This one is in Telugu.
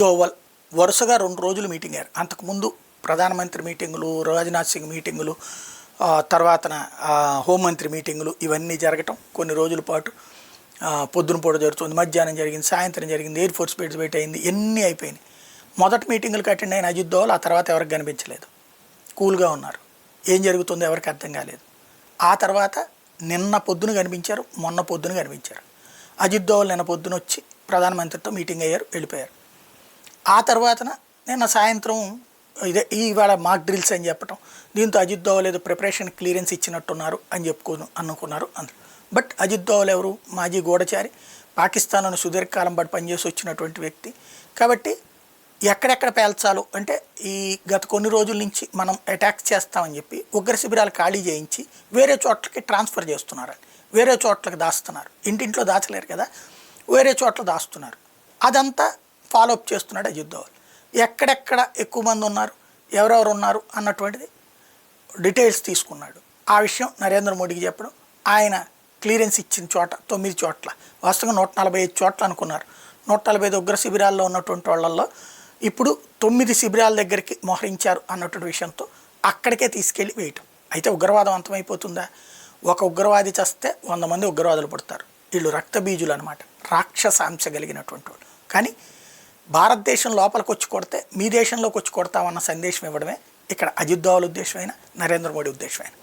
దోవల్ వరుసగా 2 రోజులు మీటింగ్ అయ్యారు. అంతకుముందు ప్రధానమంత్రి మీటింగులు, రాజ్నాథ్ సింగ్ మీటింగులు, తర్వాతన హోంమంత్రి మీటింగులు ఇవన్నీ జరగటం కొన్ని రోజుల పాటు పొద్దున పూట జరుగుతుంది, మధ్యాహ్నం జరిగింది, సాయంత్రం జరిగింది, ఎయిర్ ఫోర్స్ బేస్ బయట అయింది, ఎన్ని అయిపోయినాయి. మొదటి మీటింగులకు అటెండ్ అయిన అజిత్ దోవల్ ఆ తర్వాత ఎవరికి కనిపించలేదు, కూల్గా ఉన్నారు. ఏం జరుగుతుందో ఎవరికి అర్థం కాలేదు. ఆ తర్వాత నిన్న పొద్దున కనిపించారు, మొన్న పొద్దున కనిపించారు. అజిత్ దోవల్ నిన్న పొద్దున వచ్చి ప్రధానమంత్రితో మీటింగ్ అయ్యారు, వెళ్ళిపోయారు. ఆ తర్వాతన నిన్న సాయంత్రం ఇవాళ మాక్ డ్రిల్స్ అని చెప్పటం, దీంతో అజిత్ దోవల్ ఏదో ప్రిపరేషన్ క్లియరెన్స్ ఇచ్చినట్టున్నారు అని అనుకున్నారు అందరూ. బట్ అజిత్ దోవల్ ఎవరు? మాజీ గూఢచారి, పాకిస్తాన్లోని సుదీర్ఘకాలం పాటు పనిచేసి వచ్చినటువంటి వ్యక్తి. కాబట్టి ఎక్కడెక్కడ పేల్చాలో అంటే ఈ గత కొన్ని రోజుల నుంచి మనం అటాక్స్ చేస్తామని చెప్పి ఉగ్ర శిబిరాలు ఖాళీ చేయించి వేరే చోట్లకి ట్రాన్స్ఫర్ చేస్తున్నారని, వేరే చోట్లకి దాస్తున్నారు. ఇంటింట్లో దాచలేరు కదా, వేరే చోట్ల దాస్తున్నారు. అదంతా ఫాలోఅప్ చేస్తున్నాడు అజిత్ దోవల్. ఎక్కడెక్కడ ఎక్కువ మంది ఉన్నారు, ఎవరెవరు ఉన్నారు అన్నటువంటిది డీటెయిల్స్ తీసుకున్నాడు. ఆ విషయం నరేంద్ర మోడీకి చెప్పడం, ఆయన క్లియరెన్స్ ఇచ్చిన చోట 9 చోట్ల, వాస్తవంగా 145 చోట్ల అనుకున్నారు. 145 ఉగ్ర శిబిరాల్లో ఉన్నటువంటి వాళ్ళల్లో ఇప్పుడు 9 శిబిరాల దగ్గరికి మోహరించారు అన్నటువంటి విషయంతో అక్కడికే తీసుకెళ్ళి వేయటం. అయితే ఉగ్రవాదం అంతమైపోతుందా? ఒక ఉగ్రవాది చస్తే 100 మంది ఉగ్రవాదులు పుడతారు. వీళ్ళు రక్తబీజులు అనమాట, రాక్షసాంశ కలిగినటువంటి వాళ్ళు. కానీ భారతదేశం లోపలికి వచ్చి కొడితే మీ దేశంలోకి వచ్చి కొడతామన్న సందేశం ఇవ్వడమే ఇక్కడ అజిత్ దోవల్ ఉద్దేశమైన, నరేంద్ర మోడీ ఉద్దేశమైన.